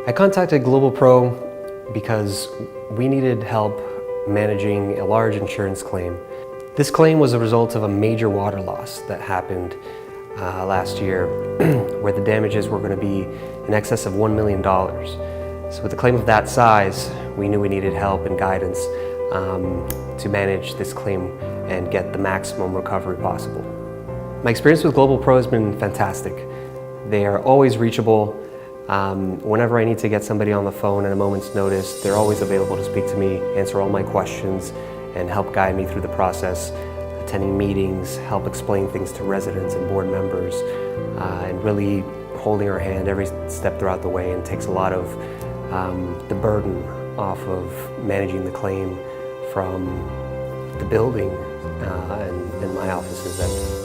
I contacted GlobalPro because we needed help managing a large insurance claim. This claim was a result of a major water loss that happened last year where the damages were going to be in excess of $1 million. So with a claim of that size, we knew we needed help and guidance to manage this claim and get the maximum recovery possible. My experience with GlobalPro has been fantastic. They are always reachable. Whenever I need to get somebody on the phone at a moment's notice, they're always available to speak to me, answer all my questions, and help guide me through the process, attending meetings, help explain things to residents and board members, and really holding our hand every step throughout the way, and takes a lot of the burden off of managing the claim from the building and my office's end.